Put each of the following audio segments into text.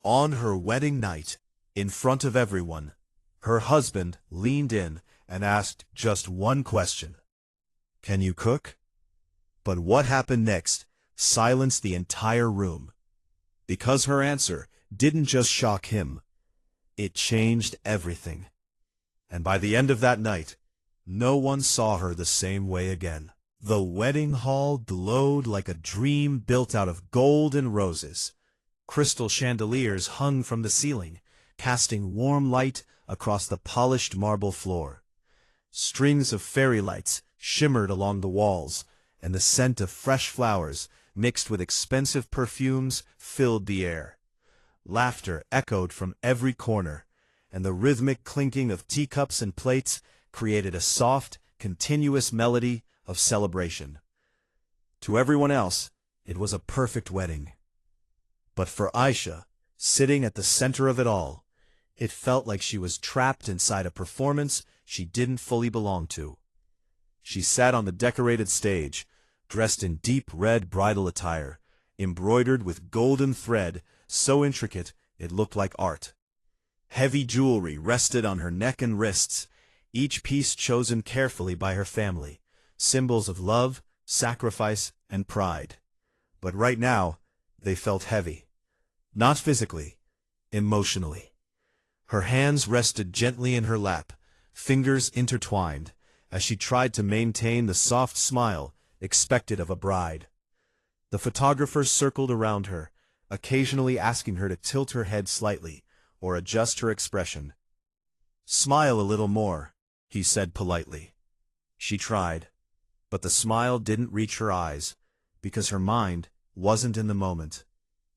On her wedding night, in front of everyone, her husband leaned in and asked just one question. "Can you cook?" But what happened next silenced the entire room. Because her answer didn't just shock him, it changed everything. And by the end of that night, no one saw her the same way again. The wedding hall glowed like a dream built out of gold and roses. Crystal chandeliers hung from the ceiling, casting warm light across the polished marble floor. Strings of fairy lights shimmered along the walls, and the scent of fresh flowers, mixed with expensive perfumes, filled the air. Laughter echoed from every corner, and the rhythmic clinking of teacups and plates created a soft, continuous melody of celebration. To everyone else, it was a perfect wedding. But for Aisha, sitting at the center of it all, it felt like she was trapped inside a performance she didn't fully belong to. She sat on the decorated stage, dressed in deep red bridal attire, embroidered with golden thread so intricate it looked like art. Heavy jewelry rested on her neck and wrists, each piece chosen carefully by her family, symbols of love, sacrifice, and pride. But right now, they felt heavy. Not physically, emotionally. Her hands rested gently in her lap, fingers intertwined, as she tried to maintain the soft smile expected of a bride. The photographers circled around her, occasionally asking her to tilt her head slightly or adjust her expression. "Smile a little more," he said politely. She tried, but the smile didn't reach her eyes, because her mind wasn't in the moment.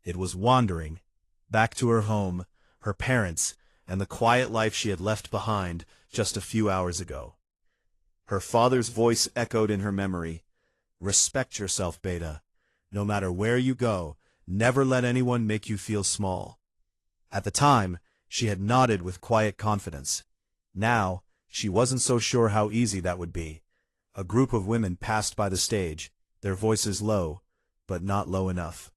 It was wandering, back to her home, her parents, and the quiet life she had left behind just a few hours ago. Her father's voice echoed in her memory. "Respect yourself, Beta. No matter where you go, never let anyone make you feel small." At the time, she had nodded with quiet confidence. Now, she wasn't so sure how easy that would be. A group of women passed by the stage, their voices low, but not low enough.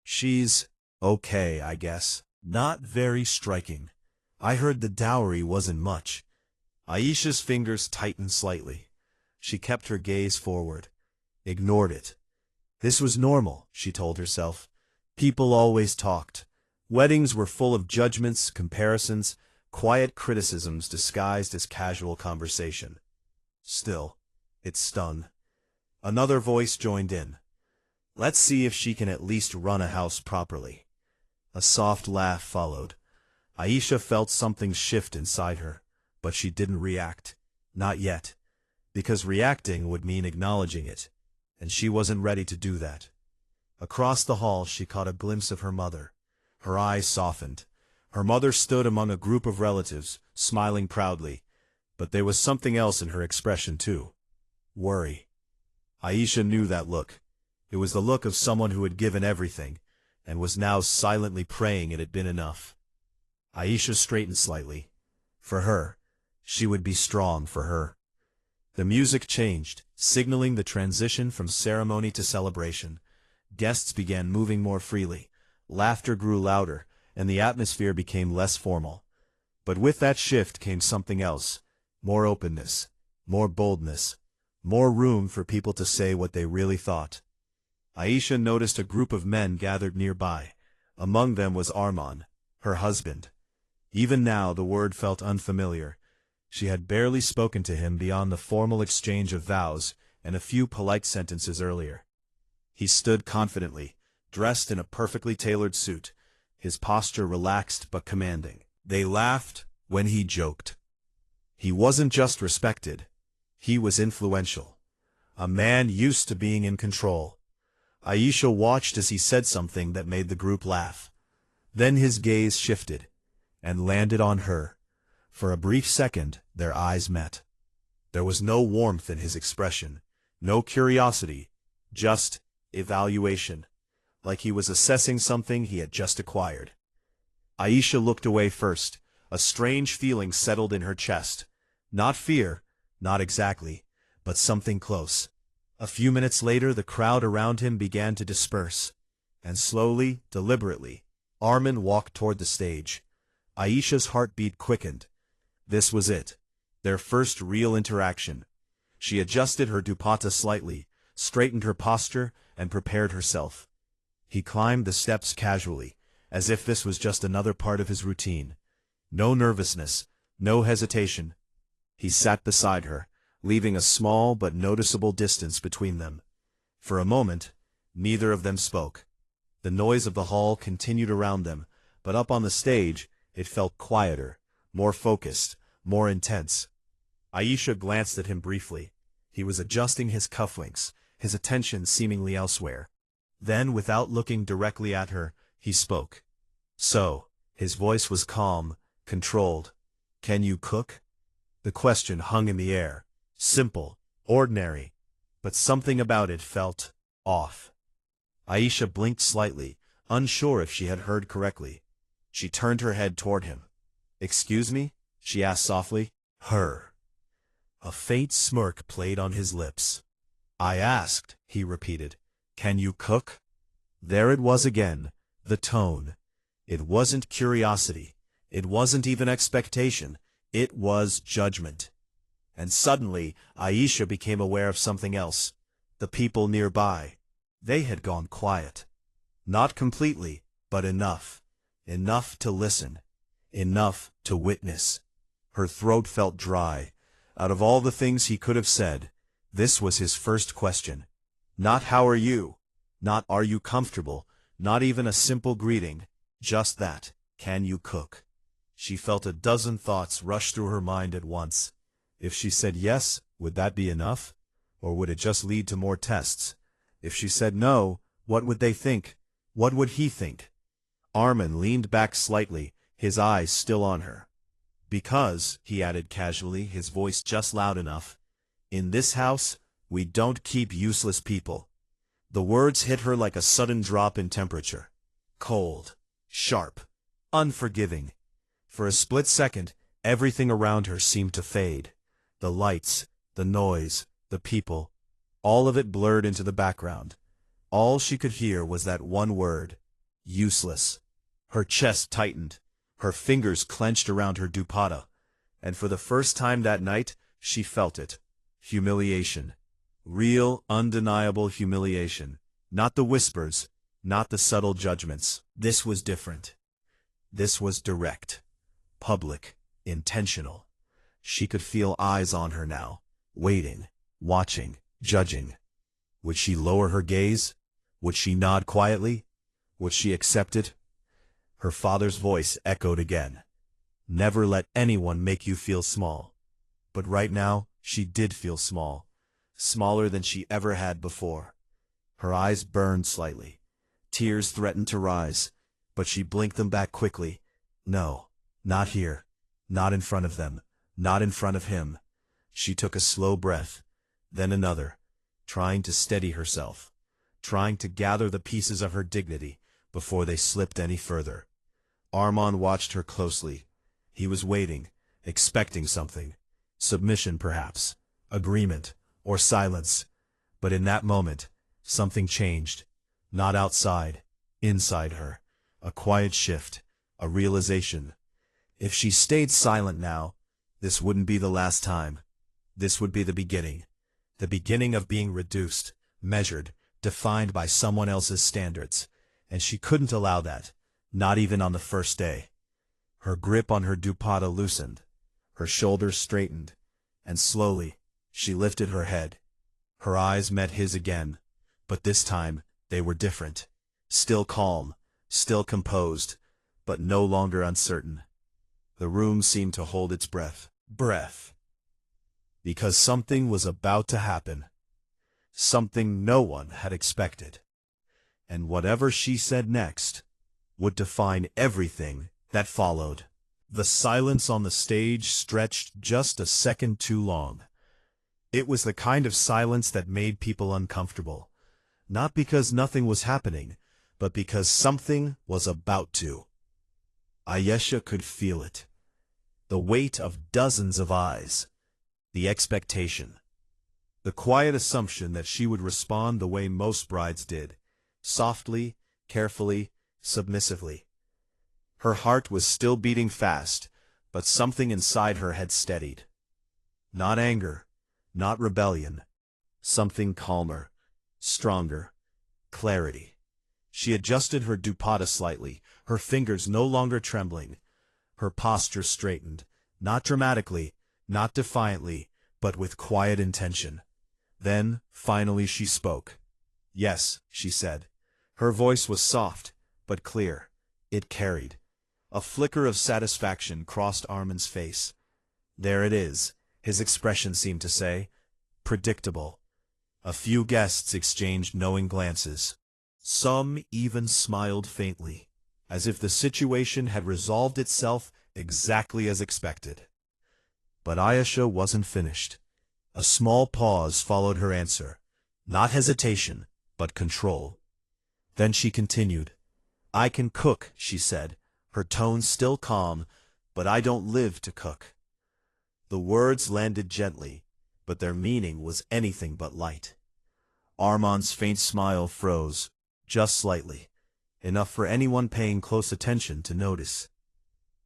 "She's okay, I guess. Not very striking. I heard the dowry wasn't much." Aisha's fingers tightened slightly. She kept her gaze forward, ignored it. This was normal, she told herself. People always talked. Weddings were full of judgments, comparisons, quiet criticisms disguised as casual conversation. Still, it stung. Another voice joined in. "Let's see if she can at least run a house properly." A soft laugh followed. Aisha felt something shift inside her, but she didn't react. Not yet. Because reacting would mean acknowledging it, and she wasn't ready to do that. Across the hall she caught a glimpse of her mother. Her eyes softened. Her mother stood among a group of relatives, smiling proudly, but there was something else in her expression too. Worry. Aisha knew that look. It was the look of someone who had given everything, and was now silently praying it had been enough. Aisha straightened slightly. For her, she would be strong for her. The music changed, signaling the transition from ceremony to celebration. Guests began moving more freely. Laughter grew louder, and the atmosphere became less formal. But with that shift came something else. More openness, more boldness, more room for people to say what they really thought. Aisha noticed a group of men gathered nearby. Among them was Arman, her husband. Even now the word felt unfamiliar. She had barely spoken to him beyond the formal exchange of vows and a few polite sentences earlier. He stood confidently, dressed in a perfectly tailored suit, his posture relaxed but commanding. They laughed when he joked. He wasn't just respected, he was influential. A man used to being in control. Aisha watched as he said something that made the group laugh. Then his gaze shifted, and landed on her. For a brief second, their eyes met. There was no warmth in his expression, no curiosity, just evaluation, like he was assessing something he had just acquired. Aisha looked away first. A strange feeling settled in her chest. Not fear, not exactly, but something close. A few minutes later the crowd around him began to disperse, and slowly, deliberately, Armin walked toward the stage. Aisha's heartbeat quickened. This was it. Their first real interaction. She adjusted her dupatta slightly, straightened her posture, and prepared herself. He climbed the steps casually, as if this was just another part of his routine. No nervousness, no hesitation. He sat beside her, leaving a small but noticeable distance between them. For a moment, neither of them spoke. The noise of the hall continued around them, but up on the stage, it felt quieter, more focused, more intense. Aisha glanced at him briefly. He was adjusting his cufflinks, his attention seemingly elsewhere. Then, without looking directly at her, he spoke. So, his voice was calm, controlled. Can you cook? The question hung in the air. Simple, ordinary, but something about it felt off. Aisha blinked slightly, unsure if she had heard correctly. She turned her head toward him. Excuse me? She asked softly. Her. A faint smirk played on his lips. I asked, he repeated. Can you cook? There it was again, the tone. It wasn't curiosity. It wasn't even expectation. It was judgment. And suddenly, Aisha became aware of something else. The people nearby. They had gone quiet. Not completely, but enough. Enough to listen. Enough to witness. Her throat felt dry. Out of all the things he could have said, this was his first question. Not how are you? Not are you comfortable? Not even a simple greeting. Just that. Can you cook? She felt a dozen thoughts rush through her mind at once. If she said yes, would that be enough? Or would it just lead to more tests? If she said no, what would they think? What would he think? Armin leaned back slightly, his eyes still on her. Because, he added casually, his voice just loud enough, in this house, we don't keep useless people. The words hit her like a sudden drop in temperature. Cold, sharp, unforgiving. For a split second, everything around her seemed to fade. The lights, the noise, the people, all of it blurred into the background. All she could hear was that one word, useless. Her chest tightened, her fingers clenched around her dupatta, and for the first time that night, she felt it. Humiliation. Real, undeniable humiliation. Not the whispers, not the subtle judgments. This was different. This was direct, public, intentional. She could feel eyes on her now, waiting, watching, judging. Would she lower her gaze? Would she nod quietly? Would she accept it? Her father's voice echoed again. Never let anyone make you feel small. But right now, she did feel small. Smaller than she ever had before. Her eyes burned slightly. Tears threatened to rise, but she blinked them back quickly. No, not here. Not in front of them. Not in front of him. She took a slow breath, then another, trying to steady herself, trying to gather the pieces of her dignity before they slipped any further. Armand watched her closely. He was waiting, expecting something. Submission, perhaps. Agreement. Or silence. But in that moment, something changed. Not outside. Inside her. A quiet shift. A realization. If she stayed silent now, this wouldn't be the last time. This would be the beginning. The beginning of being reduced, measured, defined by someone else's standards. And she couldn't allow that. Not even on the first day. Her grip on her dupatta loosened. Her shoulders straightened. And slowly, she lifted her head. Her eyes met his again. But this time, they were different. Still calm, still composed, but no longer uncertain. The room seemed to hold its breath. Because something was about to happen. Something no one had expected. And whatever she said next would define everything that followed. The silence on the stage stretched just a second too long. It was the kind of silence that made people uncomfortable. Not because nothing was happening, but because something was about to. Aisha could feel it. The weight of dozens of eyes. The expectation. The quiet assumption that she would respond the way most brides did. Softly, carefully, submissively. Her heart was still beating fast, but something inside her had steadied. Not anger, not rebellion. Something calmer, stronger, clarity. She adjusted her dupatta slightly, her fingers no longer trembling. Her posture straightened, not dramatically, not defiantly, but with quiet intention. Then, finally she spoke. "Yes," she said. Her voice was soft, but clear. It carried. A flicker of satisfaction crossed Armin's face. "There it is," his expression seemed to say. "Predictable." A few guests exchanged knowing glances. Some even smiled faintly, as if the situation had resolved itself exactly as expected. But Ayesha wasn't finished. A small pause followed her answer. Not hesitation, but control. Then she continued. "I can cook," she said, her tone still calm, "but I don't live to cook." The words landed gently, but their meaning was anything but light. Armand's faint smile froze, just slightly, enough for anyone paying close attention to notice.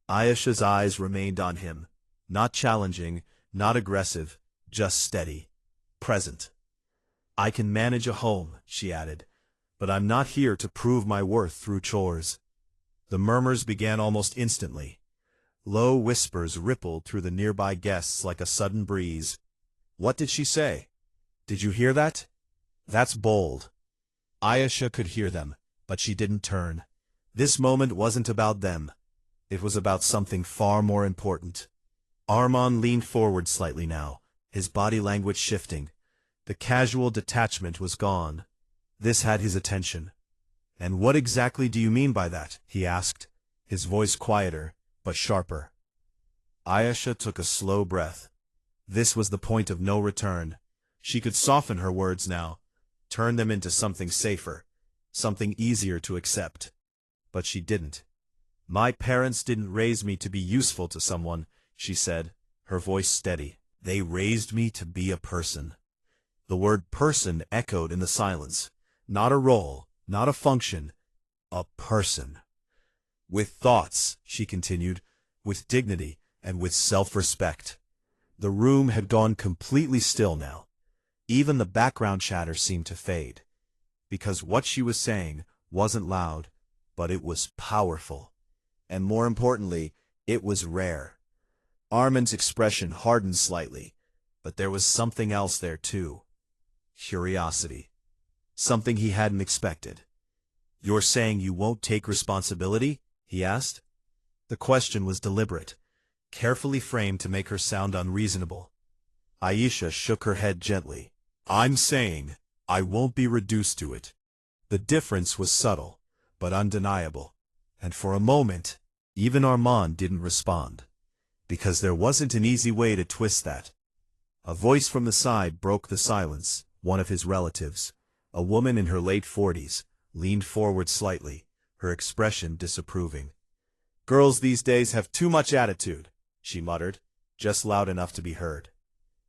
Ayesha's eyes remained on him, not challenging, not aggressive, just steady, present. "I can manage a home," she added, "but I'm not here to prove my worth through chores." The murmurs began almost instantly. Low whispers rippled through the nearby guests like a sudden breeze. "What did she say? Did you hear that? That's bold." Ayesha could hear them, but she didn't turn. This moment wasn't about them. It was about something far more important. Armand leaned forward slightly now, his body language shifting. The casual detachment was gone. This had his attention. "And what exactly do you mean by that?" he asked, his voice quieter, but sharper. Ayesha took a slow breath. This was the point of no return. She could soften her words now, turn them into something safer, something easier to accept. But she didn't. "My parents didn't raise me to be useful to someone," she said, her voice steady. "They raised me to be a person." The word person echoed in the silence. Not a role, not a function, a person. "With thoughts," she continued, "with dignity and with self-respect." The room had gone completely still now. Even the background chatter seemed to fade. Because what she was saying wasn't loud, but it was powerful. And more importantly, it was rare. Armin's expression hardened slightly, but there was something else there too. Curiosity. Something he hadn't expected. "You're saying you won't take responsibility?" he asked. The question was deliberate, carefully framed to make her sound unreasonable. Ayesha shook her head gently. "I'm saying I won't be reduced to it." The difference was subtle, but undeniable. And for a moment, even Armand didn't respond. Because there wasn't an easy way to twist that. A voice from the side broke the silence, one of his relatives. A woman in her late 40s, leaned forward slightly, her expression disapproving. "Girls these days have too much attitude," she muttered, just loud enough to be heard.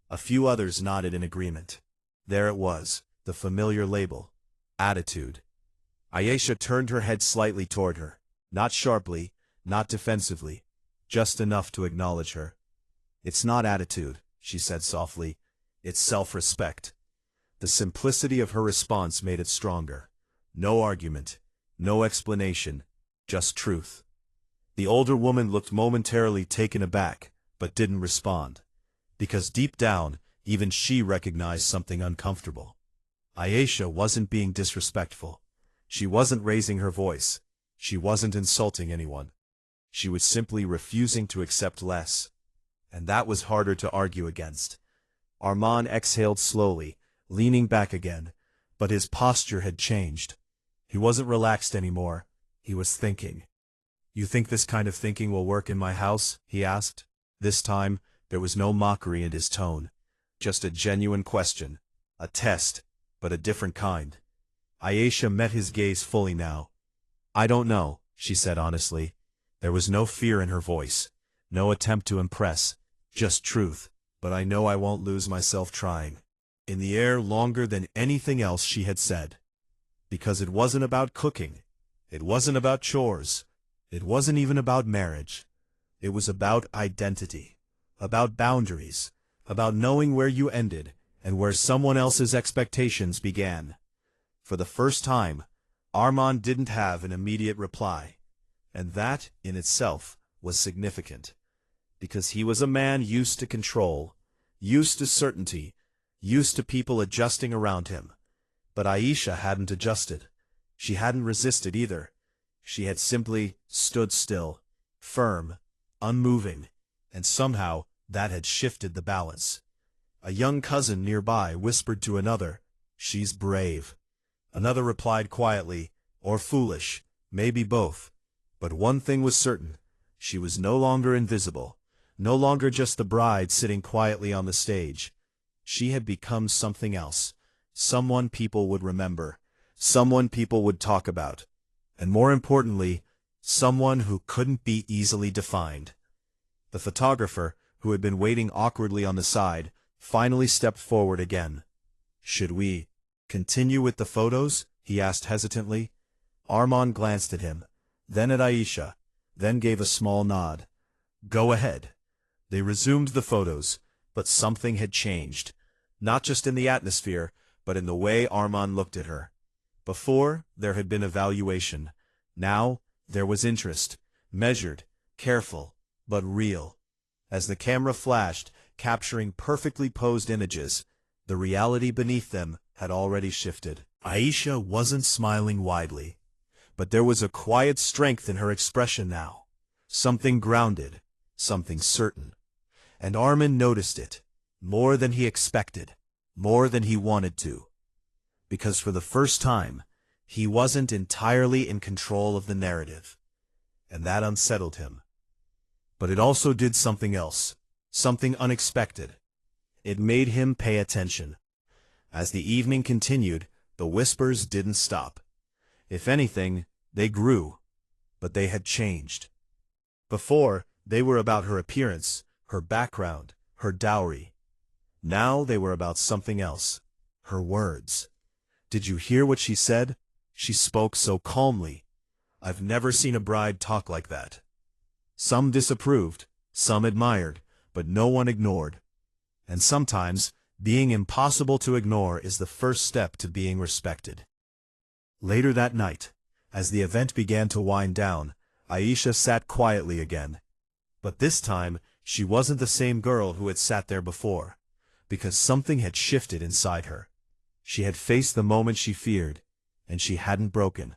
A few others nodded in agreement. There it was, the familiar label. Attitude. Ayesha turned her head slightly toward her, not sharply, not defensively, just enough to acknowledge her. "It's not attitude," she said softly. "It's self-respect." The simplicity of her response made it stronger. No argument, no explanation, just truth. The older woman looked momentarily taken aback, but didn't respond. Because deep down, even she recognized something uncomfortable. Ayesha wasn't being disrespectful. She wasn't raising her voice. She wasn't insulting anyone. She was simply refusing to accept less. And that was harder to argue against. Armand exhaled slowly, leaning back again, but his posture had changed. He wasn't relaxed anymore. He was thinking. "You think this kind of thinking will work in my house?" he asked. This time, there was no mockery in his tone. Just a genuine question. A test, but a different kind. Ayesha met his gaze fully now. "I don't know," she said honestly. There was no fear in her voice, no attempt to impress, just truth, "but I know I won't lose myself trying." In the air longer than anything else she had said. Because it wasn't about cooking. It wasn't about chores. It wasn't even about marriage. It was about identity, about boundaries, about knowing where you ended and where someone else's expectations began. For the first time, Armand didn't have an immediate reply, and that, in itself, was significant, because he was a man used to control, used to certainty, used to people adjusting around him. But Aisha hadn't adjusted. She hadn't resisted either. She had simply stood still, firm, unmoving, and somehow that had shifted the balance. A young cousin nearby whispered to another, "She's brave." Another replied quietly, "Or foolish, maybe both." But one thing was certain, she was no longer invisible, no longer just the bride sitting quietly on the stage. She had become something else, someone people would remember, someone people would talk about, and more importantly, someone who couldn't be easily defined. The photographer, who had been waiting awkwardly on the side, finally stepped forward again. "Should we continue with the photos?" he asked hesitantly. Armand glanced at him, then at Aisha, then gave a small nod. "Go ahead." They resumed the photos, but something had changed, not just in the atmosphere, but in the way Armand looked at her. Before, there had been evaluation. Now, there was interest, measured, careful, but real. As the camera flashed, capturing perfectly posed images, the reality beneath them had already shifted. Aisha wasn't smiling widely, but there was a quiet strength in her expression now. Something grounded, something certain. And Armand noticed it, more than he expected, more than he wanted to. Because for the first time, he wasn't entirely in control of the narrative. And that unsettled him. But it also did something else, something unexpected. It made him pay attention. As the evening continued, the whispers didn't stop. If anything, they grew, but they had changed. Before, they were about her appearance, her background, her dowry. Now they were about something else, her words. Did you hear what she said? She spoke so calmly. I've never seen a bride talk like that. Some disapproved, some admired, but no one ignored. And sometimes, being impossible to ignore is the first step to being respected. Later that night, as the event began to wind down, Aisha sat quietly again. But this time, she wasn't the same girl who had sat there before, because something had shifted inside her. She had faced the moment she feared, and she hadn't broken.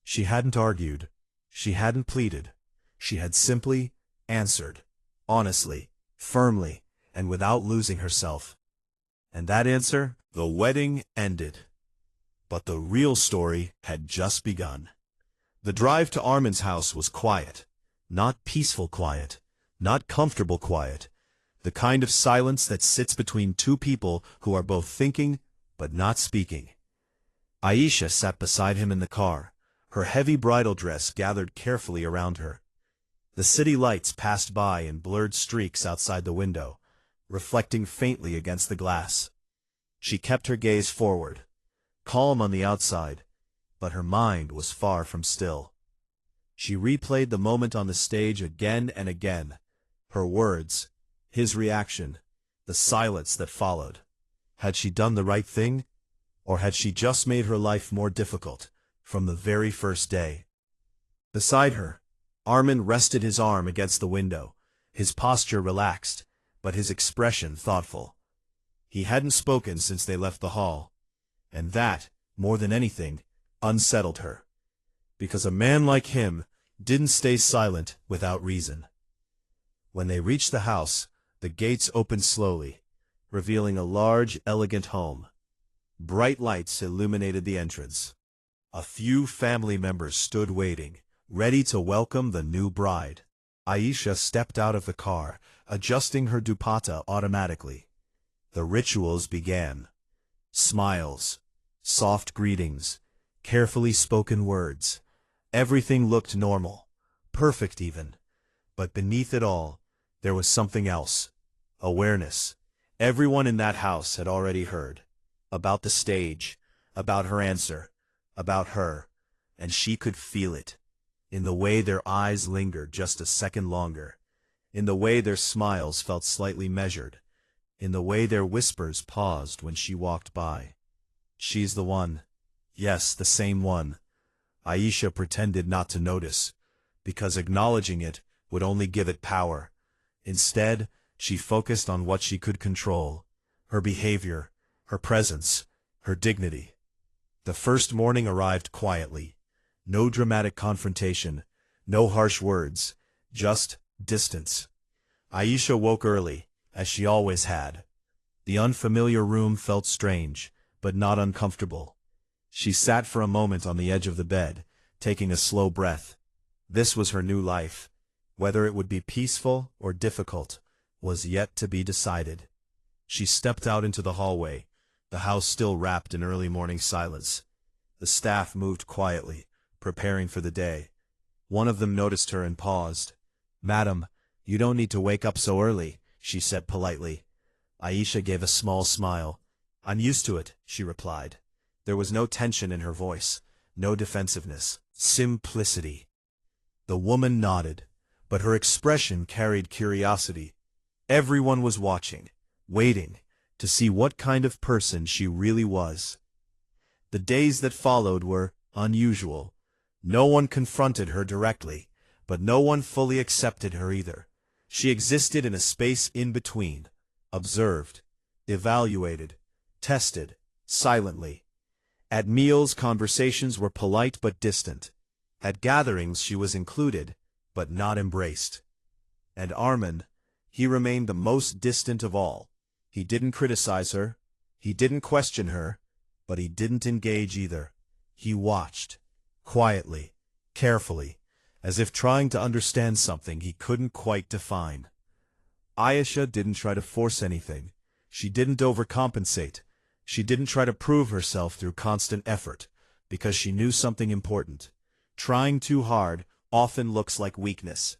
She hadn't argued. She hadn't pleaded. She had simply answered, honestly, firmly, and without losing herself. And that answer, the wedding ended. But the real story had just begun. The drive to Armand's house was quiet, not peaceful quiet, not comfortable quiet, the kind of silence that sits between two people who are both thinking but not speaking. Aisha sat beside him in the car, her heavy bridal dress gathered carefully around her. The city lights passed by in blurred streaks outside the window, reflecting faintly against the glass. She kept her gaze forward, calm on the outside, but her mind was far from still. She replayed the moment on the stage again and again, her words, his reaction, the silence that followed. Had she done the right thing, or had she just made her life more difficult from the very first day? Beside her, Armand rested his arm against the window, his posture relaxed, but his expression thoughtful. He hadn't spoken since they left the hall, and that, more than anything, unsettled her, because a man like him didn't stay silent without reason. When they reached the house, the gates opened slowly, revealing a large, elegant home. Bright lights illuminated the entrance. A few family members stood waiting, ready to welcome the new bride. Aisha stepped out of the car, adjusting her dupatta automatically. The rituals began. Smiles, soft greetings, carefully spoken words. Everything looked normal, perfect even. But beneath it all, there was something else. Awareness. Everyone in that house had already heard. About the stage, about her answer, about her, and she could feel it. in the way their eyes lingered just a second longer, in the way their smiles felt slightly measured, in the way their whispers paused when she walked by. She's the one. Yes, the same one. Aisha pretended not to notice, because acknowledging it would only give it power. Instead, she focused on what she could control: her behavior, her presence, her dignity. The first morning arrived quietly. No dramatic confrontation, no harsh words, just distance. Aisha woke early, as she always had. The unfamiliar room felt strange, but not uncomfortable. She sat for a moment on the edge of the bed, taking a slow breath. This was her new life. Whether it would be peaceful or difficult was yet to be decided. She stepped out into the hallway, the house still wrapped in early morning silence. The staff moved quietly, preparing for the day. One of them noticed her and paused. "Madam, you don't need to wake up so early," she said politely. Aisha gave a small smile. "I'm used to it," she replied. There was no tension in her voice, no defensiveness, simplicity. The woman nodded, but her expression carried curiosity. Everyone was watching, waiting, to see what kind of person she really was. The days that followed were unusual. No one confronted her directly, but no one fully accepted her either. She existed in a space in between, observed, evaluated, tested, silently. At meals, conversations were polite but distant. At gatherings, she was included, but not embraced. And Armin, he remained the most distant of all. He didn't criticize her, he didn't question her, but he didn't engage either. He watched, quietly, carefully, as if trying to understand something he couldn't quite define. Aisha didn't try to force anything. She didn't overcompensate. She didn't try to prove herself through constant effort, because she knew something important. Trying too hard often looks like weakness.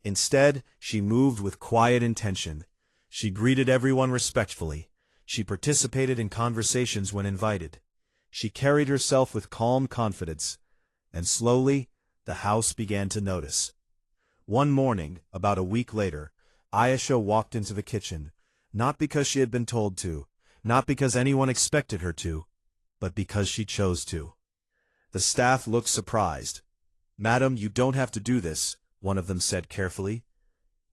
Instead, she moved with quiet intention. She greeted everyone respectfully. She participated in conversations when invited. She carried herself with calm confidence. And slowly, the house began to notice. One morning, about a week later, Aisha walked into the kitchen, not because she had been told to, not because anyone expected her to, but because she chose to. The staff looked surprised. "Madam, you don't have to do this," one of them said carefully.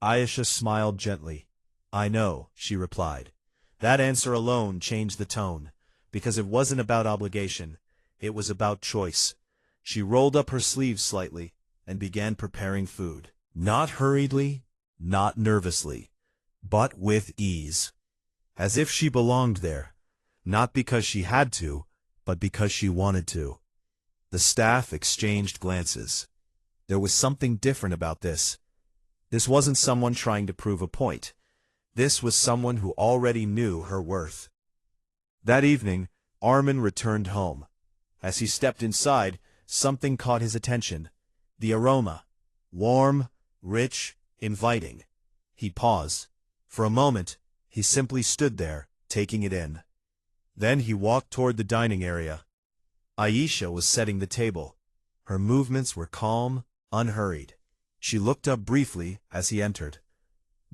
Aisha smiled gently. "I know," she replied. That answer alone changed the tone, because it wasn't about obligation, it was about choice. She rolled up her sleeves slightly and began preparing food. Not hurriedly, not nervously, but with ease. As if she belonged there, not because she had to, but because she wanted to. The staff exchanged glances. There was something different about this. This wasn't someone trying to prove a point. This was someone who already knew her worth. That evening, Armin returned home. As he stepped inside, something caught his attention. The aroma. Warm, rich, inviting. He paused. For a moment, he simply stood there, taking it in. Then he walked toward the dining area. Aisha was setting the table. Her movements were calm, unhurried. She looked up briefly as he entered.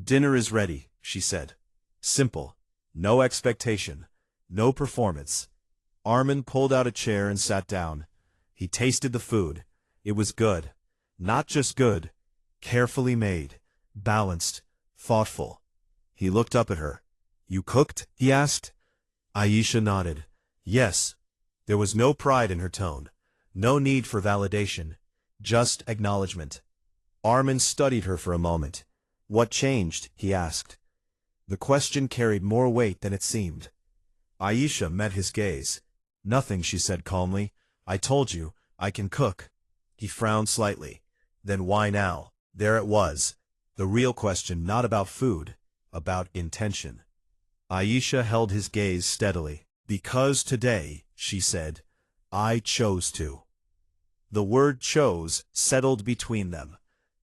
"Dinner is ready," she said. Simple. No expectation. No performance. Armin pulled out a chair and sat down. He tasted the food. It was good. Not just good. Carefully made. Balanced. Thoughtful. He looked up at her. "You cooked?" he asked. Aisha nodded. Yes. There was no pride in her tone. No need for validation. Just acknowledgement. Armin studied her for a moment. "What changed?" he asked. The question carried more weight than it seemed. Aisha met his gaze. "Nothing," she said calmly. "I told you, I can cook." He frowned slightly. Then why now? There it was. The real question, not about food, about intention. Aisha held his gaze steadily. "Because today," she said, "I chose to." The word chose settled between them.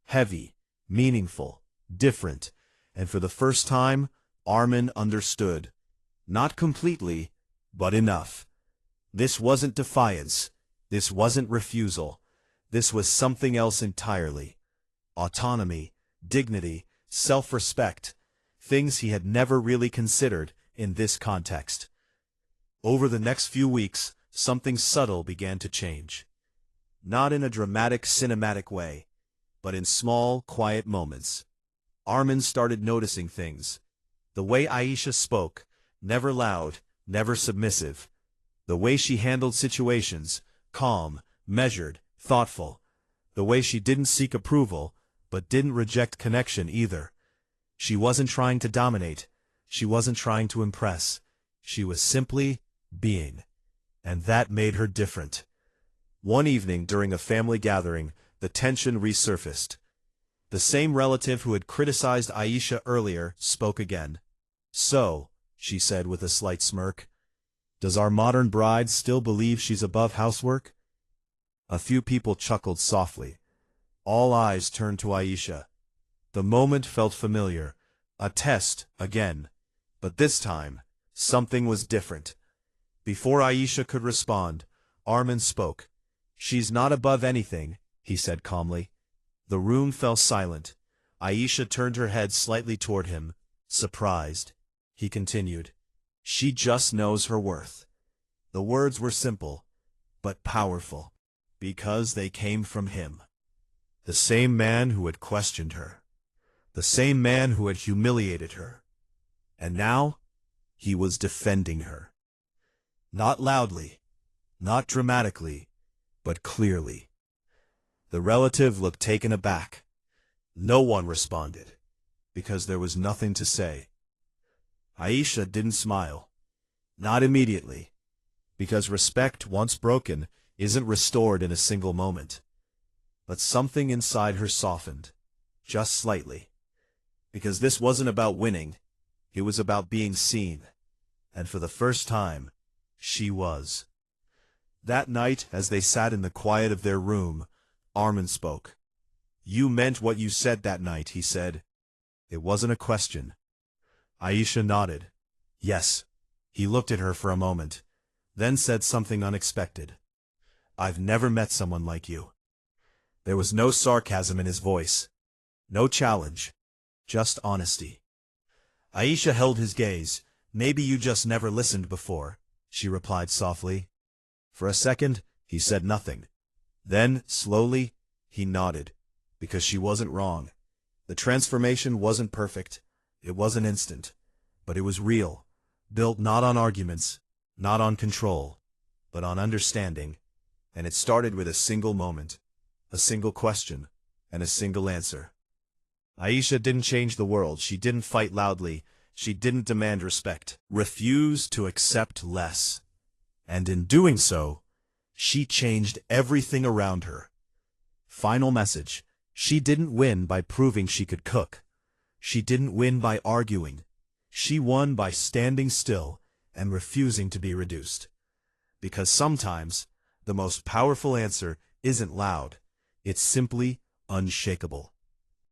Heavy, meaningful, different, and for the first time, Armin understood. Not completely, but enough. This wasn't defiance. This wasn't refusal. This was something else entirely. Autonomy, dignity, self-respect, things he had never really considered in this context. Over the next few weeks, something subtle began to change. Not in a dramatic, cinematic way, but in small, quiet moments. Armin started noticing things. The way Aisha spoke, never loud, never submissive. The way she handled situations, calm, measured, thoughtful. The way she didn't seek approval, but didn't reject connection either. She wasn't trying to dominate. She wasn't trying to impress. She was simply being. And that made her different. One evening during a family gathering, the tension resurfaced. The same relative who had criticized Aisha earlier spoke again. "So," she said with a slight smirk, "does our modern bride still believe she's above housework?" A few people chuckled softly. All eyes turned to Aisha. The moment felt familiar. A test, again. But this time, something was different. Before Aisha could respond, Armin spoke. "She's not above anything," he said calmly. The room fell silent. Aisha turned her head slightly toward him, surprised. He continued, "She just knows her worth." The words were simple, but powerful, because they came from him. The same man who had questioned her. The same man who had humiliated her. And now, he was defending her. Not loudly, not dramatically, but clearly. The relative looked taken aback. No one responded, because there was nothing to say. Aisha didn't smile. Not immediately, because respect, once broken, isn't restored in a single moment. But something inside her softened, just slightly. Because this wasn't about winning, it was about being seen. And for the first time, she was. That night, as they sat in the quiet of their room, Armin spoke. "You meant what you said that night," he said. It wasn't a question. Aisha nodded. "Yes." He looked at her for a moment, then said something unexpected. "I've never met someone like you." There was no sarcasm in his voice. No challenge. Just honesty. Aisha held his gaze. "Maybe you just never listened before," she replied softly. For a second, he said nothing. Then, slowly, he nodded, because she wasn't wrong. The transformation wasn't perfect. It wasn't instant. But it was real, built not on arguments, not on control, but on understanding. And it started with a single moment, a single question, and a single answer. Aisha didn't change the world. She didn't fight loudly. She didn't demand respect. Refused to accept less. And in doing so, she changed everything around her. Final message. She didn't win by proving she could cook. She didn't win by arguing. She won by standing still and refusing to be reduced. Because sometimes, the most powerful answer isn't loud. It's simply unshakable.